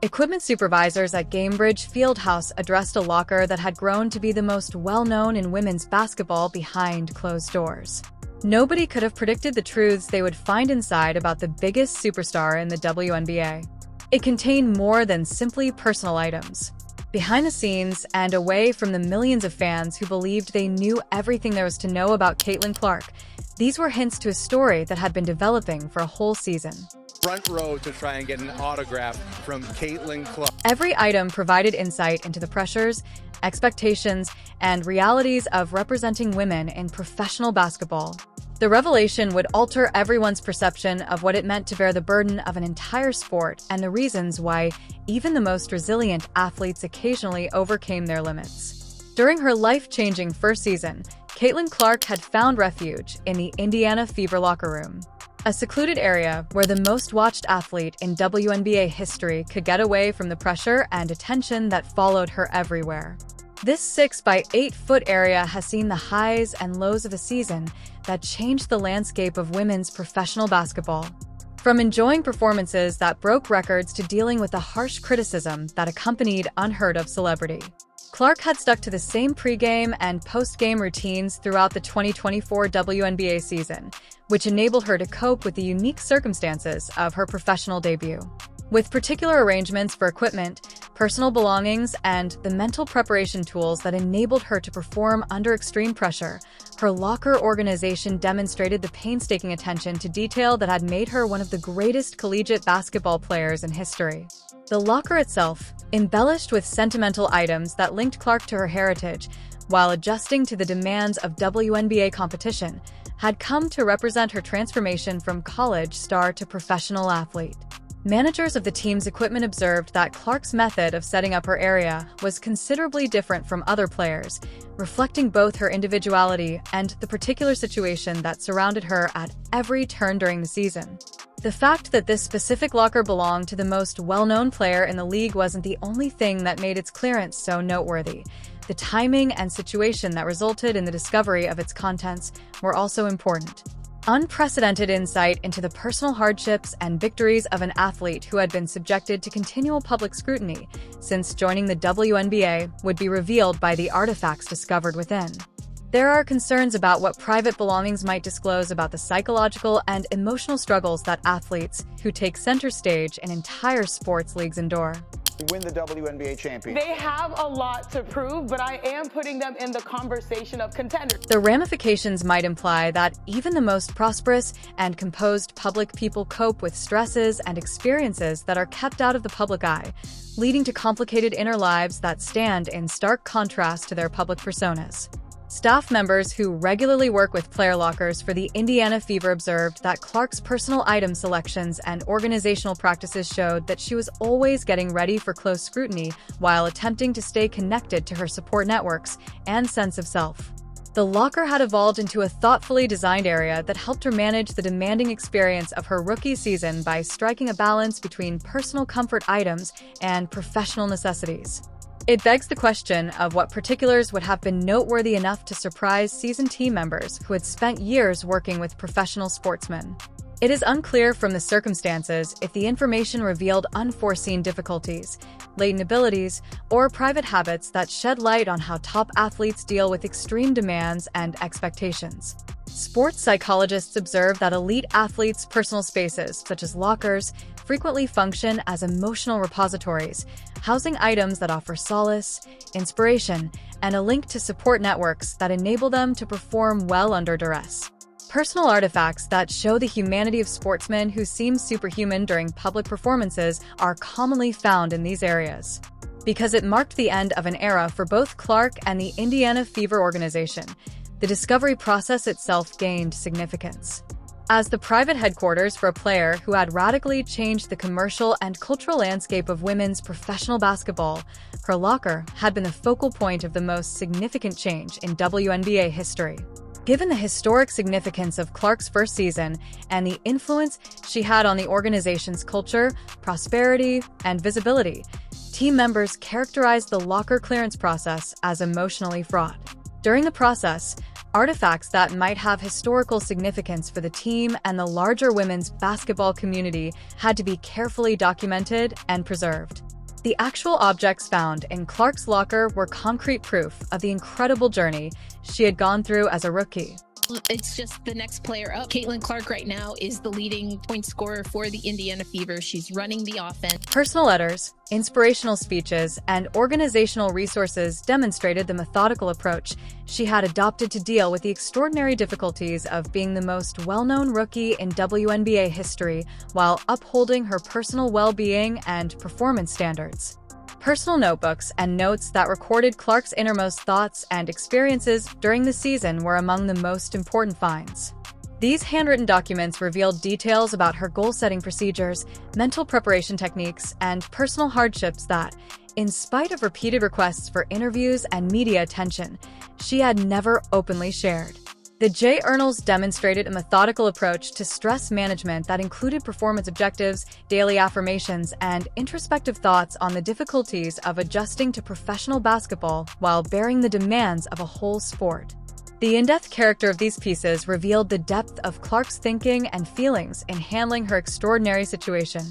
Equipment supervisors at Gamebridge Fieldhouse addressed a locker that had grown to be the most well-known in women's basketball behind closed doors. Nobody could have predicted the truths they would find inside about the biggest superstar in the WNBA. It contained more than simply personal items. Behind the scenes and away from the millions of fans who believed they knew everything there was to know about Caitlin Clark, these were hints to a story that had been developing for a whole season. Front row to try and get an autograph from Caitlin Clark. Every item provided insight into the pressures, expectations, and realities of representing women in professional basketball. The revelation would alter everyone's perception of what it meant to bear the burden of an entire sport and the reasons why even the most resilient athletes occasionally overcame their limits. During her life-changing first season, Caitlin Clark had found refuge in the Indiana Fever locker room, a secluded area where the most watched athlete in WNBA history could get away from the pressure and attention that followed her everywhere. This 6-by-8-foot area has seen the highs and lows of a season that changed the landscape of women's professional basketball. From enjoying performances that broke records to dealing with the harsh criticism that accompanied unheard-of celebrity, Clark had stuck to the same pregame and postgame routines throughout the 2024 WNBA season, which enabled her to cope with the unique circumstances of her professional debut. With particular arrangements for equipment, personal belongings, and the mental preparation tools that enabled her to perform under extreme pressure, her locker organization demonstrated the painstaking attention to detail that had made her one of the greatest collegiate basketball players in history. The locker itself, embellished with sentimental items that linked Clark to her heritage, while adjusting to the demands of WNBA competition, had come to represent her transformation from college star to professional athlete. Managers of the team's equipment observed that Clark's method of setting up her area was considerably different from other players, reflecting both her individuality and the particular situation that surrounded her at every turn during the season. The fact that this specific locker belonged to the most well-known player in the league wasn't the only thing that made its clearance so noteworthy. The timing and situation that resulted in the discovery of its contents were also important. Unprecedented insight into the personal hardships and victories of an athlete who had been subjected to continual public scrutiny since joining the WNBA would be revealed by the artifacts discovered within. There are concerns about what private belongings might disclose about the psychological and emotional struggles that athletes who take center stage in entire sports leagues endure. Win the WNBA championship. They have a lot to prove, but I am putting them in the conversation of contenders. The ramifications might imply that even the most prosperous and composed public people cope with stresses and experiences that are kept out of the public eye, leading to complicated inner lives that stand in stark contrast to their public personas. Staff members who regularly work with player lockers for the Indiana Fever observed that Clark's personal item selections and organizational practices showed that she was always getting ready for close scrutiny while attempting to stay connected to her support networks and sense of self. The locker had evolved into a thoughtfully designed area that helped her manage the demanding experience of her rookie season by striking a balance between personal comfort items and professional necessities. It begs the question of what particulars would have been noteworthy enough to surprise seasoned team members who had spent years working with professional sportsmen. It is unclear from the circumstances if the information revealed unforeseen difficulties, latent abilities, or private habits that shed light on how top athletes deal with extreme demands and expectations. Sports psychologists observe that elite athletes' personal spaces, such as lockers, frequently function as emotional repositories, housing items that offer solace, inspiration, and a link to support networks that enable them to perform well under duress. Personal artifacts that show the humanity of sportsmen who seem superhuman during public performances are commonly found in these areas. Because it marked the end of an era for both Clark and the Indiana Fever organization, the discovery process itself gained significance. As the private headquarters for a player who had radically changed the commercial and cultural landscape of women's professional basketball, her locker had been the focal point of the most significant change in WNBA history. Given the historic significance of Clark's first season and the influence she had on the organization's culture, prosperity, and visibility, team members characterized the locker clearance process as emotionally fraught. During the process, Artifacts that might have historical significance for the team and the larger women's basketball community had to be carefully documented and preserved. The actual objects found in Clark's locker were concrete proof of the incredible journey she had gone through as a rookie. It's just the next player up. Caitlin Clark right now is the leading point scorer for the Indiana Fever. She's running the offense. Personal letters, inspirational speeches, and organizational resources demonstrated the methodical approach she had adopted to deal with the extraordinary difficulties of being the most well-known rookie in WNBA history while upholding her personal well-being and performance standards. Personal notebooks and notes that recorded Clark's innermost thoughts and experiences during the season were among the most important finds. These handwritten documents revealed details about her goal-setting procedures, mental preparation techniques, and personal hardships that, in spite of repeated requests for interviews and media attention, she had never openly shared. The journals demonstrated a methodical approach to stress management that included performance objectives, daily affirmations, and introspective thoughts on the difficulties of adjusting to professional basketball while bearing the demands of a whole sport. The in-depth character of these pieces revealed the depth of Clark's thinking and feelings in handling her extraordinary situation.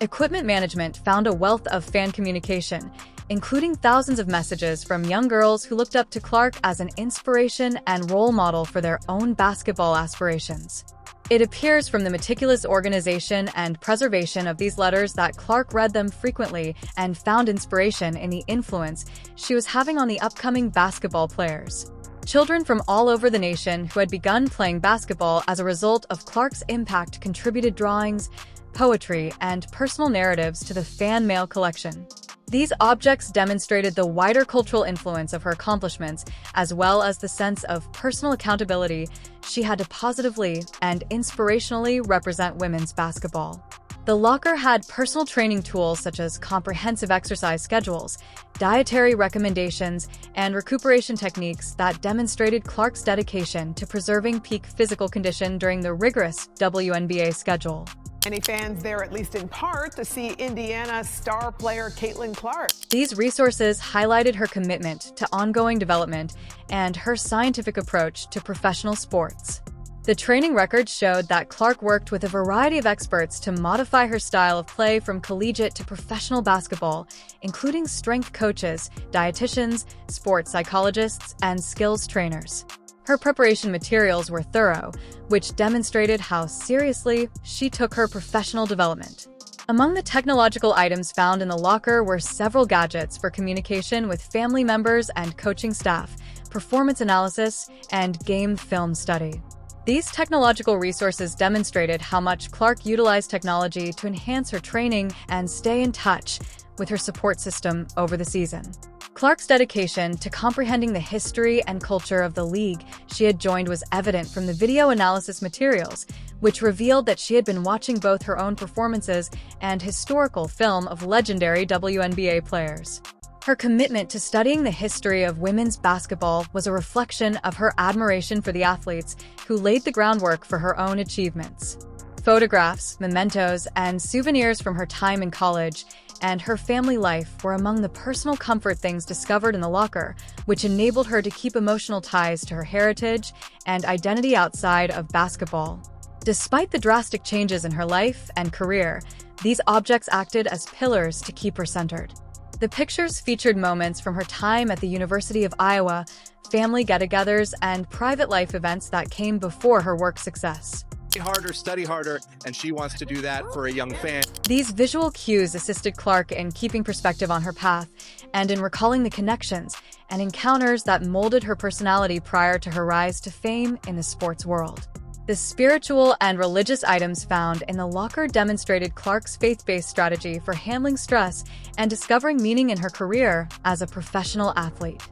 Equipment management found a wealth of fan communication, including thousands of messages from young girls who looked up to Clark as an inspiration and role model for their own basketball aspirations. It appears from the meticulous organization and preservation of these letters that Clark read them frequently and found inspiration in the influence she was having on the upcoming basketball players. Children from all over the nation who had begun playing basketball as a result of Clark's impact contributed drawings, poetry, and personal narratives to the fan mail collection. These objects demonstrated the wider cultural influence of her accomplishments, as well as the sense of personal accountability she had to positively and inspirationally represent women's basketball. The locker had personal training tools such as comprehensive exercise schedules, dietary recommendations, and recuperation techniques that demonstrated Clark's dedication to preserving peak physical condition during the rigorous WNBA schedule. Many fans there, at least in part, to see Indiana star player Caitlin Clark. These resources highlighted her commitment to ongoing development and her scientific approach to professional sports. The training records showed that Clark worked with a variety of experts to modify her style of play from collegiate to professional basketball, including strength coaches, dietitians, sports psychologists, and skills trainers. Her preparation materials were thorough, which demonstrated how seriously she took her professional development. Among the technological items found in the locker were several gadgets for communication with family members and coaching staff, performance analysis, and game film study. These technological resources demonstrated how much Clark utilized technology to enhance her training and stay in touch with her support system over the season. Clark's dedication to comprehending the history and culture of the league she had joined was evident from the video analysis materials, which revealed that she had been watching both her own performances and historical film of legendary WNBA players. Her commitment to studying the history of women's basketball was a reflection of her admiration for the athletes who laid the groundwork for her own achievements. Photographs, mementos, and souvenirs from her time in college and her family life were among the personal comfort things discovered in the locker, which enabled her to keep emotional ties to her heritage and identity outside of basketball. Despite the drastic changes in her life and career, these objects acted as pillars to keep her centered. The pictures featured moments from her time at the University of Iowa, family get-togethers, and private life events that came before her work success. Study harder, and she wants to do that for a young fan. These visual cues assisted Clark in keeping perspective on her path and in recalling the connections and encounters that molded her personality prior to her rise to fame in the sports world. The spiritual and religious items found in the locker demonstrated Clark's faith-based strategy for handling stress and discovering meaning in her career as a professional athlete.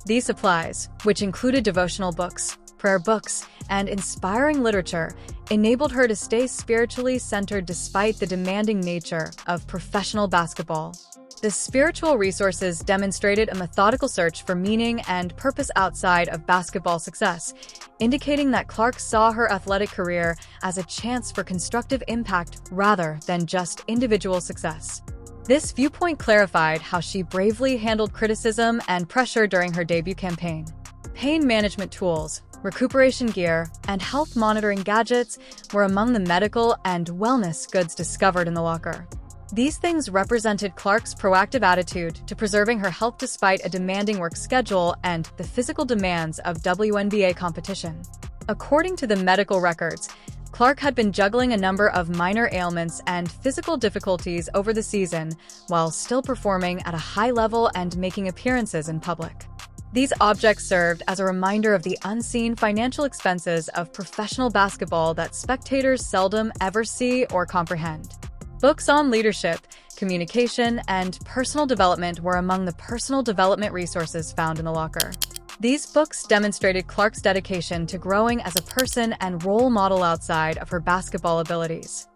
These supplies, which included devotional books, prayer books, and inspiring literature, enabled her to stay spiritually centered despite the demanding nature of professional basketball. The spiritual resources demonstrated a methodical search for meaning and purpose outside of basketball success, indicating that Clark saw her athletic career as a chance for constructive impact rather than just individual success. This viewpoint clarified how she bravely handled criticism and pressure during her debut campaign. Pain management tools, recuperation gear, and health monitoring gadgets were among the medical and wellness goods discovered in the locker. These things represented Clark's proactive attitude to preserving her health despite a demanding work schedule and the physical demands of WNBA competition. According to the medical records, Clark had been juggling a number of minor ailments and physical difficulties over the season while still performing at a high level and making appearances in public. These objects served as a reminder of the unseen financial expenses of professional basketball that spectators seldom ever see or comprehend. Books on leadership, communication, and personal development were among the personal development resources found in the locker. These books demonstrated Clark's dedication to growing as a person and role model outside of her basketball abilities.